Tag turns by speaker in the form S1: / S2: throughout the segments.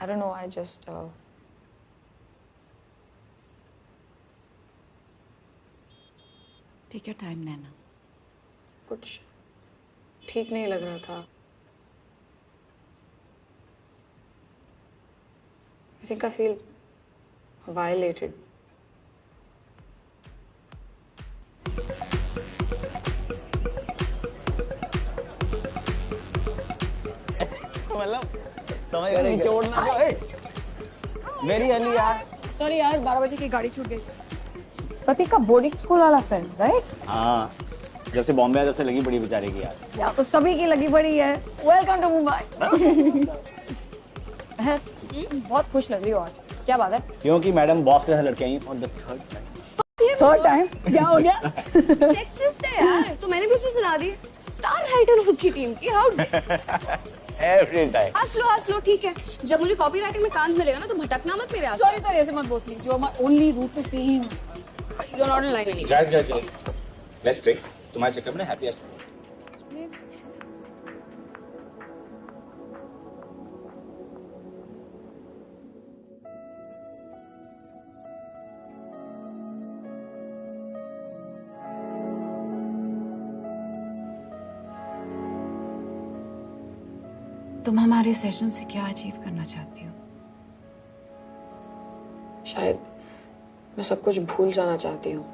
S1: I don't know, I just
S2: Take your time, Naina.
S1: कुछ ठीक नहीं लग रहा था. I think I feel violated.
S3: मतलब तुम्हें नीचे उड़ना है मेरी अली यार.
S4: सॉरी यार 12 बजे की गाड़ी छूट गई. प्रतीक का बोर्डिंग स्कूल वाला फ्रेंड, राइट?
S3: हाँ, जब से बॉम्बे आया तब से लगी पड़ी बेचारे की यार.
S4: यार तो सभी की लगी पड़ी है. Welcome to Mumbai. बहुत खुश लग रही हो आज. क्या बात है?
S3: क्योंकि मैडम बॉस के साथ लड़के I for the third time.
S4: Third time क्या हो गया?
S5: सेक्सिस्ट है यार. तो मैंने भी उसे सुना दी. स्टार राइटर उसकी टीम की. How
S3: every time.
S5: हंस लो ठीक है. जब मुझे कॉपीराइटिंग में कांस मिलेगा ना तो भटकना मत मेरे आसपास.
S4: सॉरी सॉरी ऐसे मत बोल please. You are my only route to see him.
S5: You are not in line anyway.
S3: Guys let's drink. तुम्हारे चक्कर में हैप्पी है.
S2: तुम हमारे सेशन से क्या अचीव करना चाहती हो?
S1: शायद मैं सब कुछ भूल जाना चाहती हूँ,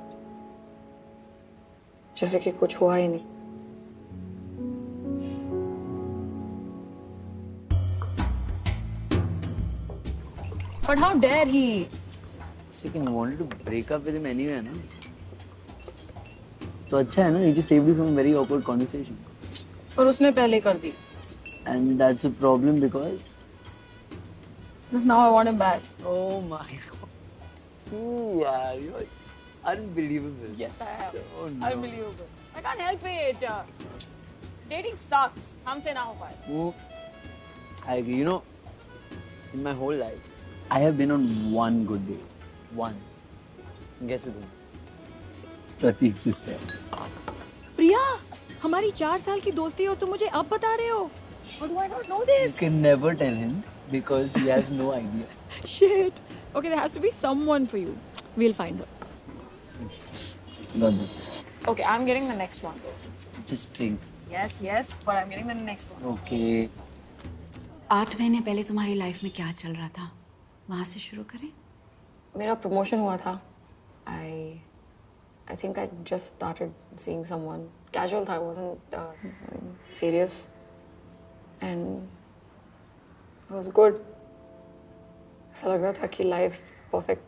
S1: जैसे कि कुछ हुआ ही नहीं.
S4: But how dare he?
S3: Second wanted to break up with him anyway ना. तो अच्छा है ना, he just saved you from a very awkward conversation.
S4: और उसने पहले कर दी.
S3: And that's a problem because
S4: Because now I want him back.
S3: oh my god. See यार, you're unbelievable.
S4: Yes, I am.
S3: Oh no.
S4: Unbelievable. I can't help it. Dating sucks. हमसे ना हो पाए.
S3: I agree. You know, in my whole life, I have been on one good date. One. Guess with whom? Prateek's sister.
S4: प्रिया, हमारी 4 साल की दोस्ती और तुम मुझे अब बता रहे हो? How do I not know this?
S3: You can never tell him because he has no idea.
S4: Shit. Okay, there has to be someone for you. We'll find her.
S3: Got this.
S4: Okay, I'm getting the next one.
S3: Just drink.
S4: Yes, but I'm getting the next one.
S3: Okay.
S2: 8 महीने पहले तुम्हारी life में क्या चल रहा था? वहां से शुरू करें?
S1: मेरा प्रमोशन हुआ था. I think I just started seeing someone. Casual था, wasn't serious. And it was good. ऐसा लग रहा था कि लाइफ परफेक्ट,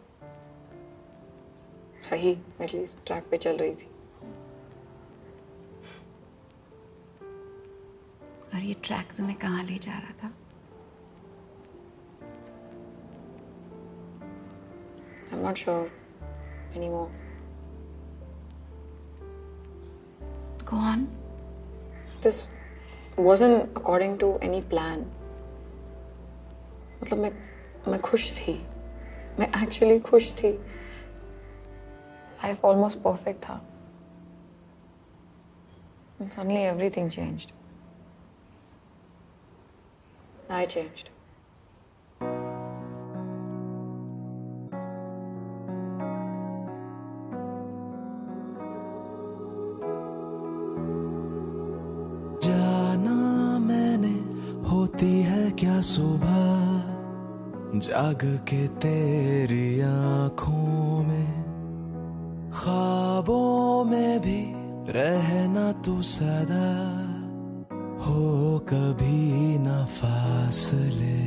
S1: सही एटलीस्ट ट्रैक पे चल रही थी.
S2: और ये ट्रैक तुम्हें कहाँ ले जा रहा था?
S1: I'm not sure anymore.
S2: Go on.
S1: This wasn't according to any plan. मतलब मैं खुश थी. मैं actually खुश थी. Life almost perfect था. And suddenly everything changed. I changed.
S6: जाना मैंने होती है क्या सुबह जाग के तेरी आँखों में, ख्वाबों में भी रहना तू सदा, हो कभी ना फासले.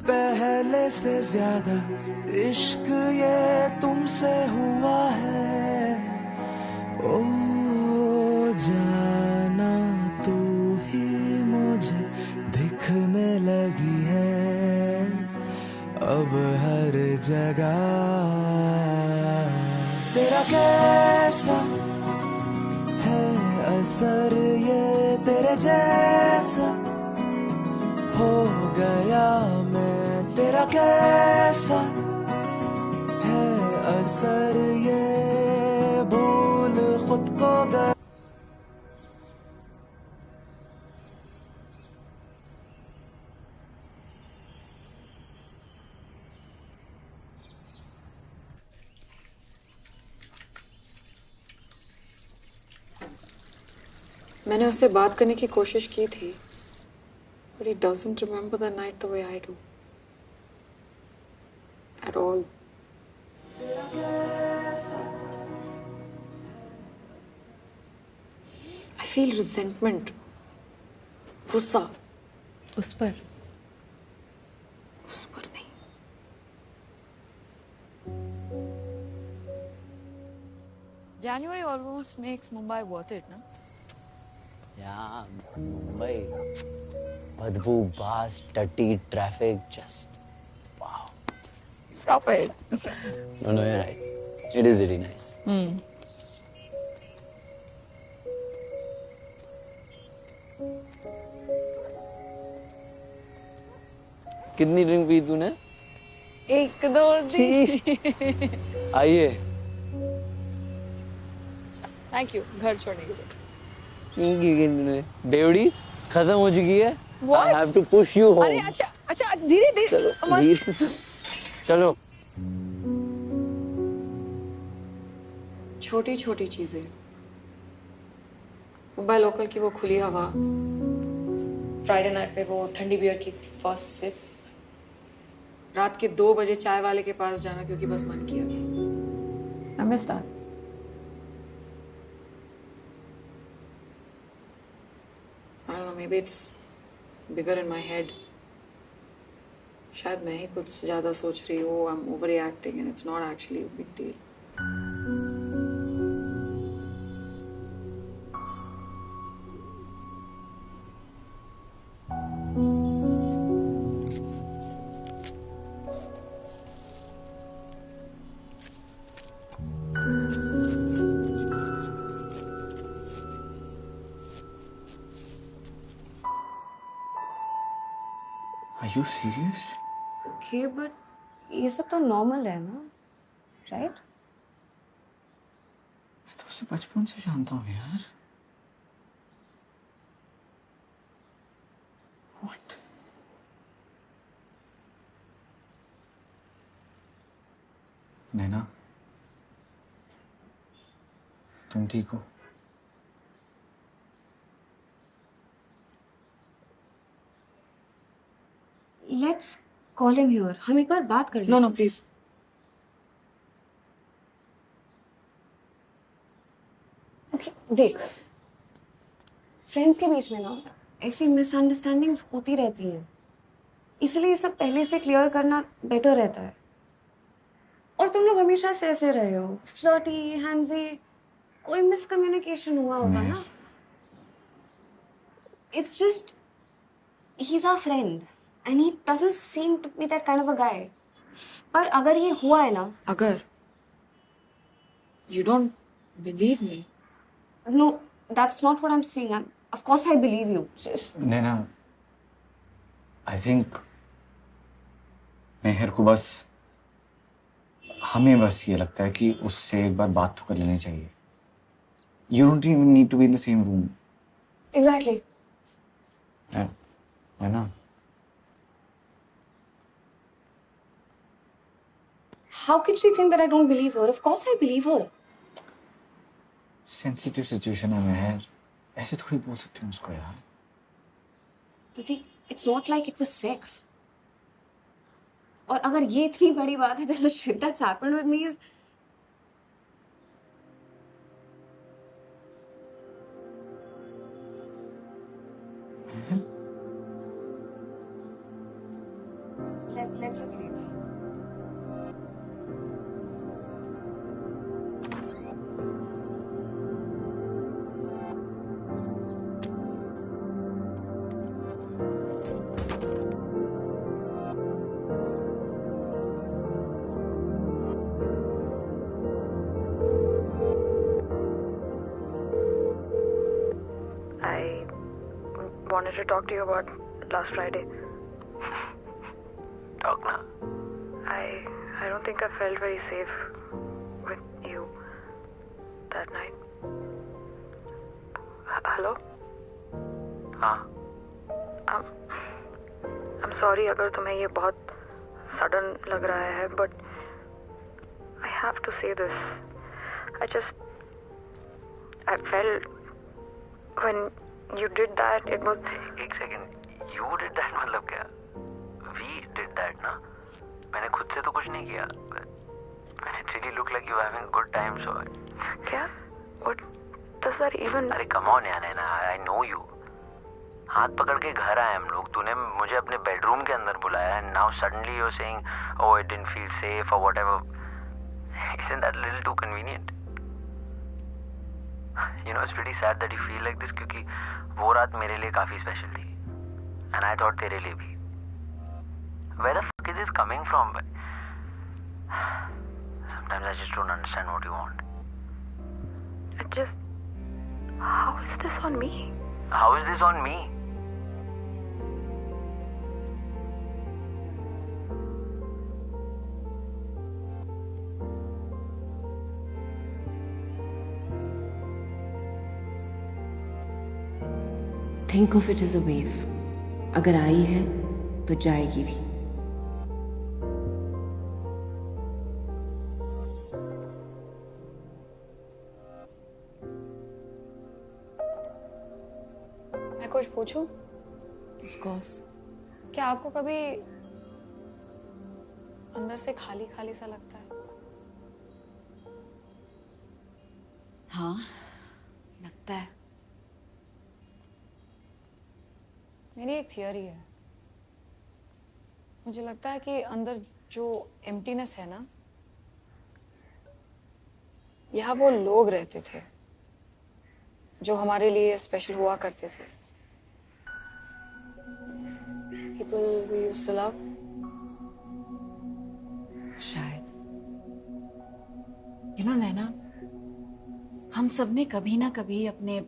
S6: पहले से ज्यादा इश्क ये तुमसे हुआ है. ओ जाना तू ही मुझे दिखने लगी है अब हर जगह. तेरा कैसा है असर ये तेरे जैसा हो गया मैं. तेरा कैसा है असर ये भूल खुद को गया.
S1: मैंने उससे बात करने की कोशिश की थी, but he doesn't remember the night the way I do. At all. I feel resentment. गुस्सा.
S2: उस पर
S1: नहीं.
S4: January almost makes Mumbai worth it, no?
S3: Yeah, Mumbai. Badbu, bus, dirty traffic, just wow.
S4: Stop it.
S3: No, you're right. It is really nice. कितनी drink P तूने?
S4: 1 2 3.
S3: आइए.
S4: Thank you. घर छोड़ने के लिए.
S3: बेवड़ी खत्म हो चुकी है.
S4: What?
S3: I have to push you home.
S4: अरे अच्छा धीरे
S3: चलो धीरे. चलो.
S1: छोटी छोटी चीजें. मुंबई लोकल की वो खुली हवा, फ्राइडे नाइट पे वो ठंडी बियर की फर्स्ट सिप, रात के 2 बजे चाय वाले के पास जाना क्योंकि बस मन किया. I miss that. I don't know, maybe it's bigger in my head. शायद मैं ही कुछ ज्यादा सोच रही हूँ. I'm overreacting and it's not actually a big deal.
S6: Are you serious?
S5: Okay, but ये सब तो नॉर्मल है ना, राइट?
S6: मैं तो उसे बचपन से जानता हूँ यार. What? नैना, तुम ठीक हो?
S5: Let's call him here. हम एक बार बात कर लें.
S1: No, please.
S5: Okay, देख. फ्रेंड्स के बीच में ना ऐसी मिसअंडरस्टैंडिंग्स होती रहती हैं. इसलिए ये सब पहले से क्लियर करना बेटर रहता है. और तुम लोग हमेशा से ऐसे रहे हो, फ्लर्टी, हैंजी. कोई मिसकम्युनिकेशन हुआ होगा ना. It's just he's our friend and he doesn't seem to be that kind of a guy. पर अगर ये हुआ है ना.
S1: अगर you don't believe me.
S5: No, that's not what I'm saying. Of course I believe you. Just
S6: Naina, I think मेहर को बस हमें बस ये लगता है कि उससे एक बार बात तो कर लेनी चाहिए. You don't even need to be in the same room.
S5: exactly.
S6: है ना?
S5: How can she think that I don't believe her? Of course I believe her.
S6: Sensitive situation है मेहर. ऐसे थोड़ी बोल सकते हैं उसको यार.
S5: But it's not like it was sex. और अगर ये इतनी बड़ी बात है, then the shit that's happened with me is. Let's just leave.
S1: I wanted to talk to you about last Friday.
S3: Talk na.
S1: I don't think I felt very safe with you that night. Hello?
S3: हाँ.
S1: I'm sorry अगर तुम्हें ये बहुत sudden लग रहा है, but I have to say this. I felt when You did that. It was.
S7: एक second, you did that मतलब क्या? We did that ना? मैंने खुद से तो कुछ नहीं किया. When it really looked like you were having a good time, so.
S1: क्या? What does that even?
S7: अरे come on यार नैना, I know you. हाथ पकड़ के घर आए हम लोग. तूने मुझे अपने बेडरूम के अंदर बुलाया and now suddenly you're saying, oh it didn't feel safe or whatever. Isn't that a little too convenient? You know, it's pretty sad that you feel like this क्योंकि वो रात मेरे लिए काफी स्पेशल थी. And I thought तेरे लिए भी. Where the fuck is this coming from? Sometimes I just don't understand what you want.
S1: It just. How is this on me?
S7: How is this on me?
S2: Think of it as a wave. अगर आई है तो जाएगी भी.
S1: मैं कुछ पूछूं?
S2: Of course.
S1: क्या आपको कभी अंदर से खाली खाली सा लगता है?
S2: हाँ, लगता है.
S1: मेरी एक थियरी है. मुझे लगता है कि अंदर जो एम्प्टीनेस है ना, यहाँ वो लोग रहते थे जो हमारे लिए स्पेशल हुआ करते थे. People we used to love.
S2: शायद. यू नो नैना, हम सब ने कभी ना कभी अपने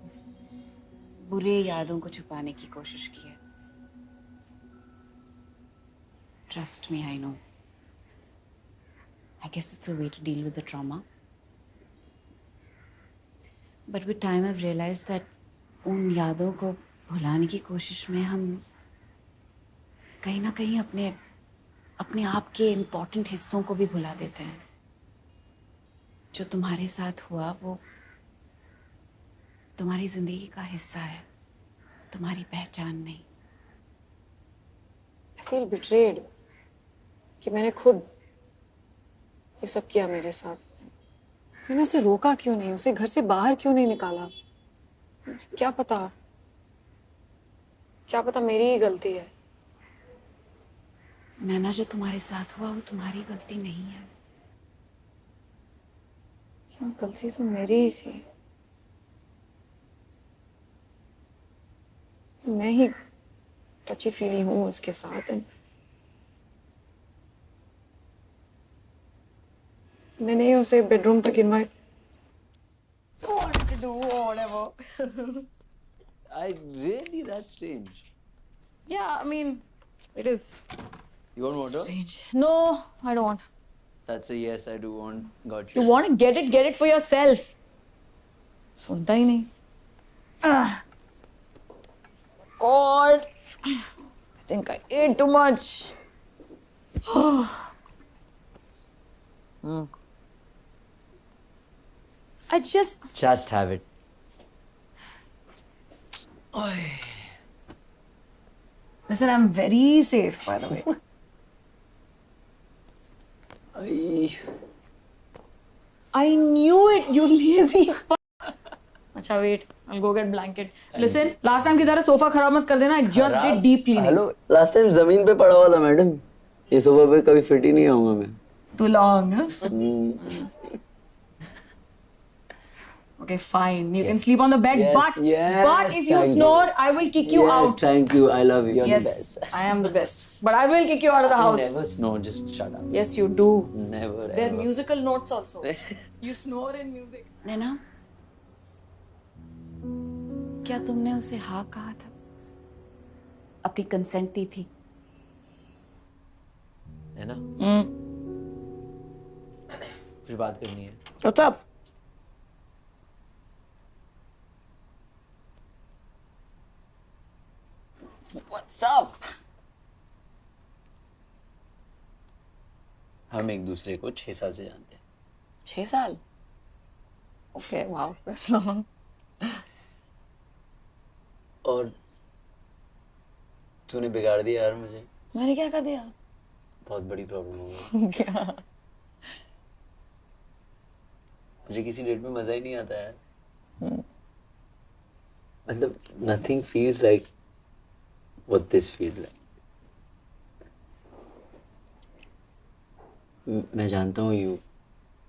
S2: बुरे यादों को छुपाने की कोशिश की है. Trust me, I know. I guess it's a way to deal with the trauma. But with time I realize that उन यादों को भुलाने की कोशिश में हम कहीं ना कहीं अपने आप के इम्पोर्टेंट हिस्सों को भी भुला देते हैं. जो तुम्हारे साथ हुआ वो तुम्हारी जिंदगी का हिस्सा है, तुम्हारी पहचान नहीं.
S1: I feel betrayed कि मैंने खुद ये सब किया मेरे साथ. मैंने उसे रोका क्यों नहीं? उसे घर से बाहर क्यों नहीं निकाला? क्या पता मेरी ही गलती है.
S2: नैना, जो तुम्हारे साथ हुआ वो तुम्हारी गलती नहीं है.
S1: गलती तो मेरी ही थी. मैं ही टची फीली हूँ उसके साथ. मैंने ही उसे बेडरूम तक invite. What to do or whatever.
S3: That's strange.
S1: Yeah, I mean, it is
S3: You want water?
S1: strange. No, I don't want.
S3: That's a yes, I do want. Got
S1: You
S3: you.
S1: want to get it for yourself. सुनता ही नहीं. God, I think I ate too much. I
S3: Just have it.
S1: listen. I'm very safe, by the way. I knew it. You lazy. अच्छा, wait. I'll go get blanket. Listen, last time की तरह sofa खराब मत कर देना. I just did deep cleaning.
S3: Hello, last time जमीन पे पड़ा हुआ था मैडम. ये सोफा पे कभी फिट ही नहीं आऊंगा मैं.
S1: Too long, huh? Okay, fine. You can sleep on the bed,
S3: Yes,
S1: but
S3: yes,
S1: if you
S3: thank
S1: snore,
S3: you.
S1: I will kick you
S3: Yes,
S1: out.
S3: thank you. I love you. You're
S1: Yes,
S3: the best.
S1: I am the best. But I will kick you out of the
S3: I
S1: house.
S3: never snore. Just shut up.
S1: Yes, you do.
S3: Never.
S1: There are
S3: ever.
S1: musical notes also. You snore in music.
S2: नैना, क्या तुमने उसे हाँ कहा था? अपनी consent दी थी?
S3: है ना? कुछ बात करनी है.
S1: What's up? What's up?
S3: हम एक दूसरे को 6 साल से जानते हैं.
S1: 6 साल? Okay, wow, that's long.
S3: और तूने बिगाड़ दिया यार मुझे।
S1: मैंने क्या कर दिया?
S3: बहुत बड़ी प्रॉब्लम हो गई।
S1: क्या?
S3: मुझे किसी डेट में मजा ही नहीं आता यार। मतलब nothing feels like what this feels like. मैं जानता हूँ you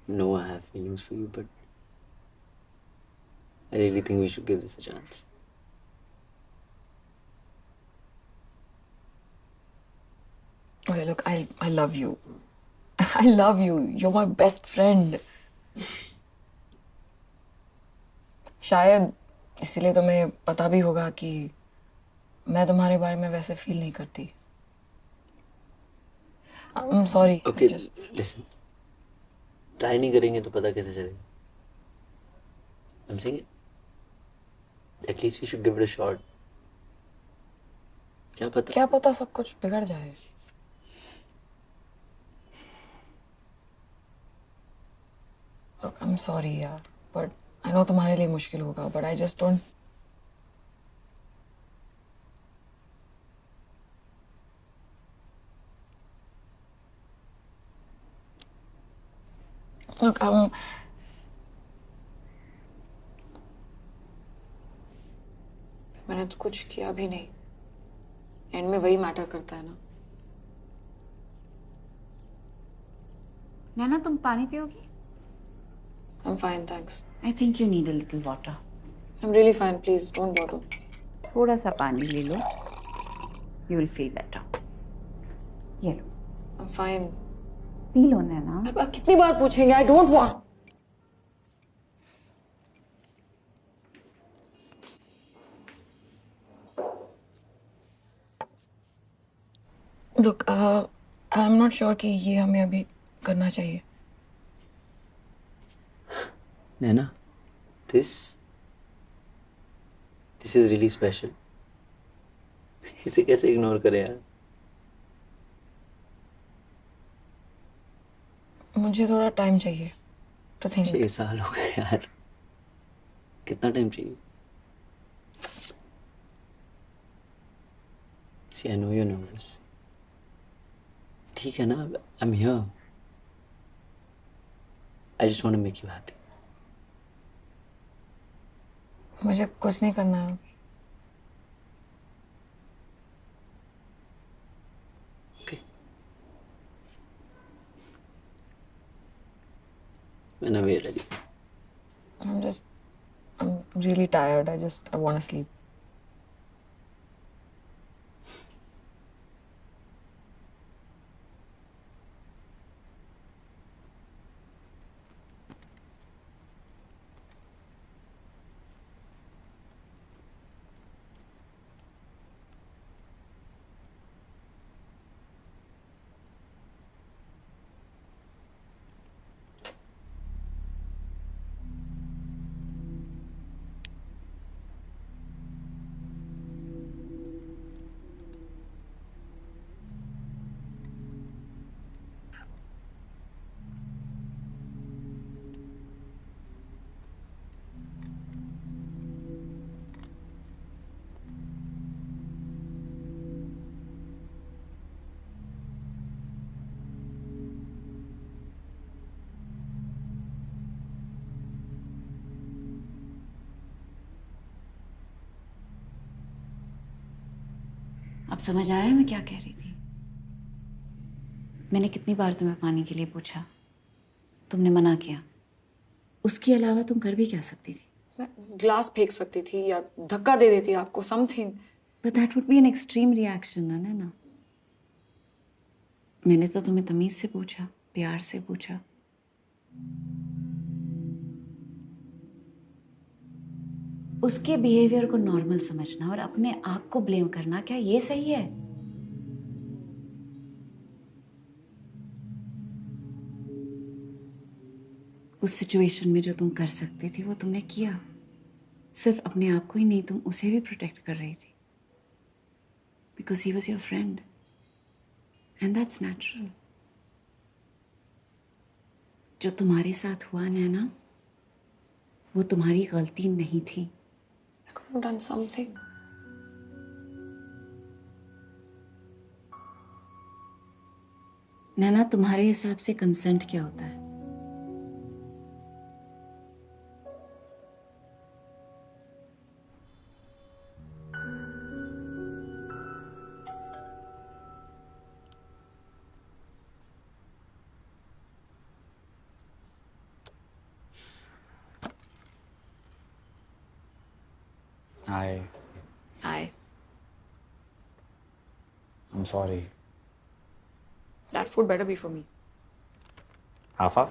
S3: know I have feelings for you, but I really think we should give this a chance.
S1: Okay, look, I love you. I love you. You're my best friend. शायद इसीलिए तुम्हें पता भी होगा कि मैं तुम्हारे बारे में वैसे फील नहीं करती। I'm sorry.
S3: Okay, listen. Try नहीं करेंगे तो पता कैसे चलेगा? I'm saying at least we should give it a shot. क्या पता
S1: सब कुछ बिगड़ जाए। Look, I'm sorry यार, but I know तुम्हारे लिए मुश्किल होगा, but I just don't. Look, मैंने तो कुछ किया भी नहीं। एंड में वही मैटर करता है ना।
S2: नैना, तुम पानी पियोगी?
S1: I'm fine, thanks.
S2: I think you need a little water.
S1: I'm really fine. Please don't bother.
S2: थोड़ा सा पानी ले लो. You will feel better. ये लो.
S1: I'm fine.
S2: पी लो नैना.
S1: अब कितनी बार पूछेंगे? I don't want. Look, I'm not sure कि ये हमें अभी करना चाहिए।
S3: Naina, this is really special. इसे कैसे इग्नोर करें यार?
S1: मुझे थोड़ा टाइम चाहिए to think.
S3: 6 साल हो गए यार। कितना टाइम चाहिए? See, I know you're nervous. ठीक है ना? I'm here. I just want to make you happy.
S1: मुझे कुछ नहीं करना है।
S3: Okay. Whenever you're ready.
S1: I'm really tired. I want to sleep.
S2: अब समझ आया मैं क्या कह रही थी? मैंने कितनी बार तुम्हें पानी के लिए पूछा, तुमने मना किया। उसके अलावा तुम कर भी क्या सकती थी?
S1: मैं ग्लास फेंक सकती थी या धक्का दे देती आपको, something.
S2: But that would be an extreme reaction, ना? मैंने तो तुम्हें तमीज से पूछा, प्यार से पूछा। उसके बिहेवियर को नॉर्मल समझना और अपने आप को ब्लेम करना, क्या ये सही है? उस सिचुएशन में जो तुम कर सकती थी वो तुमने किया। सिर्फ अपने आप को ही नहीं, तुम उसे भी प्रोटेक्ट कर रही थी। Because he was your friend. And that's natural. जो तुम्हारे साथ हुआ ना, वो तुम्हारी गलती नहीं थी।
S1: I could have done something.
S2: नैना, तुम्हारे हिसाब से कंसेंट क्या होता है?
S6: Hi,
S1: Hi.
S6: I'm sorry.
S1: That food better be for me.
S6: Afa?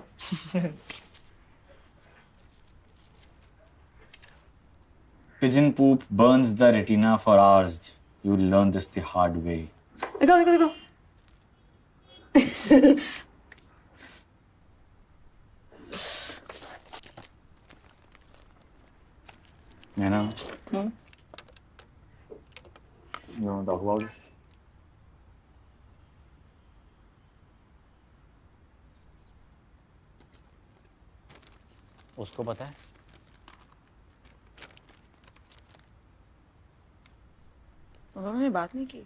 S6: Pigeon poop burns the retina for hours. You learn this the hard way.
S1: देखो.
S6: Naina? You want to talk about it? उसको पता है?
S1: उन्होंने बात नहीं की.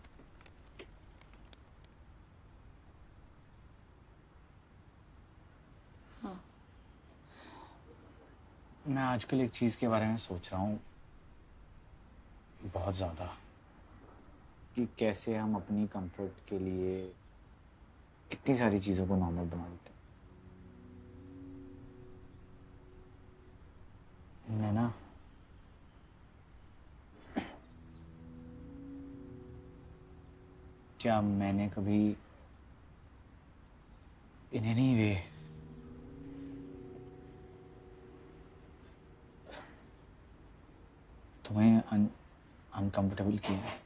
S6: मैं आजकल एक चीज के बारे में सोच रहा हूँ बहुत ज्यादा, कि कैसे हम अपनी कंफर्ट के लिए कितनी सारी चीजों को नॉर्मल बना देते हैं. नैना, क्या मैंने कभी इन एनी वे तुम्हें अनकंफर्टेबल किया है?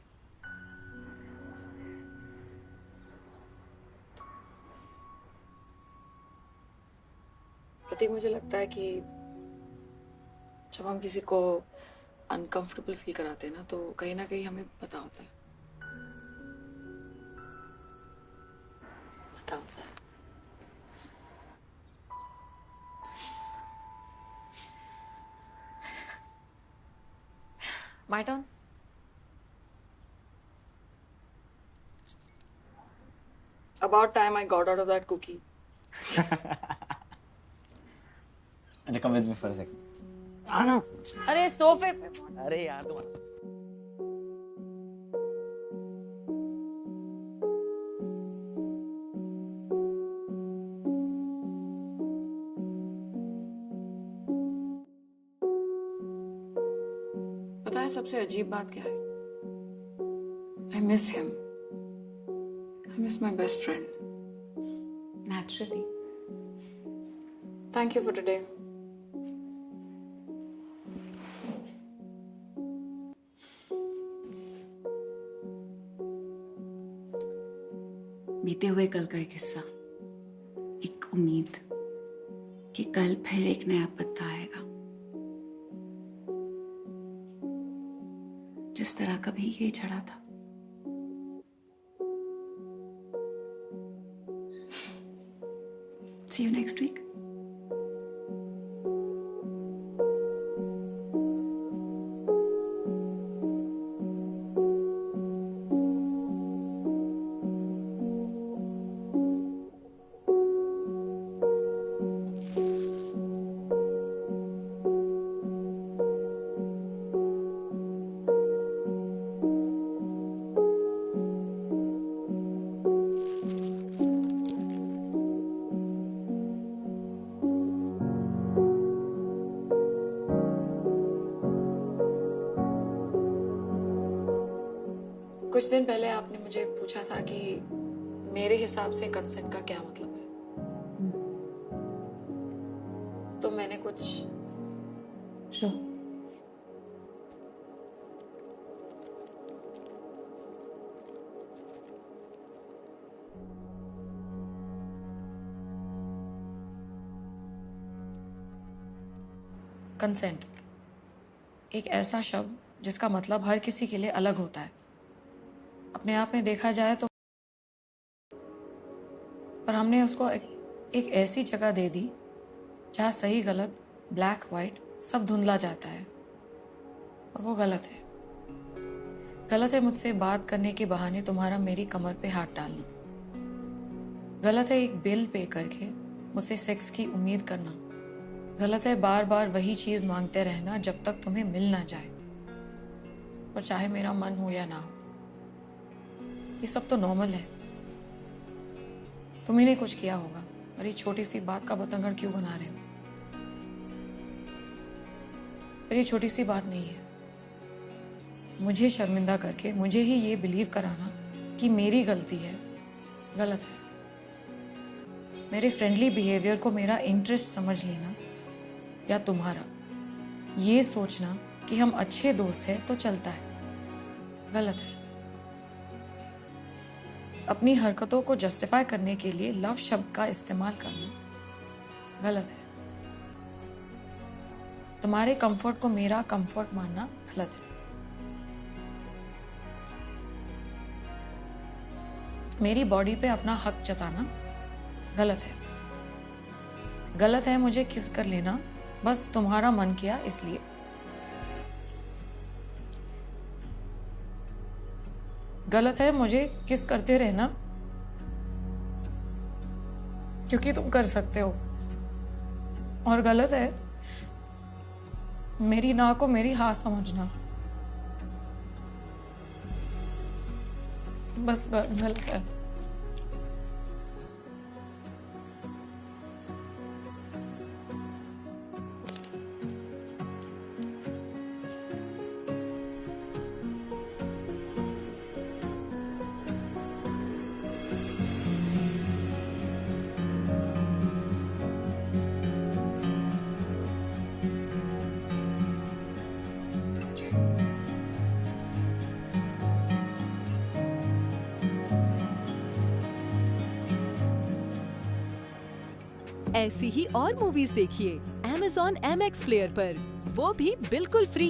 S1: प्रतीक, मुझे लगता है कि जब हम किसी को अनकंफर्टेबल फील कराते हैं ना, तो कहीं ना कहीं हमें पता होता है. पता होता है. My turn. About time I got out of that cookie.
S6: अच्छा, come with me for a second. आना.
S1: अरे सोफे पे.
S6: अरे यार तुम्हारा.
S1: पता है सबसे अजीब बात क्या है? I miss him. I miss my best friend.
S2: Naturally.
S1: Thank you for today.
S2: बीते हुए कल का एक हिस्सा, एक उम्मीद कि कल फिर एक नया पत्ता आएगा, जिस तरह कभी ये झड़ा था. See you next week.
S1: कुछ दिन पहले आपने मुझे पूछा था कि मेरे हिसाब से कंसेंट का क्या मतलब है. तो मैंने कुछ
S2: Sure.
S1: कंसेंट एक ऐसा शब्द जिसका मतलब हर किसी के लिए अलग होता है. अपने आप में देखा जाए तो, पर हमने उसको एक ऐसी जगह दे दी जहाँ सही गलत, ब्लैक वाइट सब धुंधला जाता है. और वो गलत है. गलत है मुझसे बात करने के बहाने तुम्हारा मेरी कमर पे हाथ डालना. गलत है एक बिल पे करके मुझसे सेक्स की उम्मीद करना। गलत है बार बार वही चीज मांगते रहना जब तक तुम्हें मिल ना जाए, और चाहे मेरा मन हो या ना हो। ये सब तो नॉर्मल है। तुम्ही ने कुछ किया होगा और ये छोटी सी बात का बतंगड़ क्यों बना रहे हो? पर ये छोटी सी बात नहीं है। मुझे शर्मिंदा करके मुझे ही ये बिलीव कराना कि मेरी गलती है, गलत है। मेरे फ्रेंडली बिहेवियर को मेरा इंटरेस्ट समझ लेना या तुम्हारा ये सोचना कि हम अच्छे दोस्त हैं तो चलता है, गलत है। अपनी हरकतों को जस्टिफाई करने के लिए लव शब्द का इस्तेमाल करना गलत है। तुम्हारे कंफर्ट को मेरा कंफर्ट मानना गलत है। मेरी बॉडी पे अपना हक जताना गलत है। गलत है मुझे किस कर लेना बस तुम्हारा मन किया इसलिए। गलत है मुझे किस करते रहना क्योंकि तुम कर सकते हो, और गलत है मेरी ना को मेरी हाँ समझना, बस गलत है।
S4: ऐसी ही और मूवीज देखिए Amazon MX प्लेयर पर, वो भी बिल्कुल फ्री।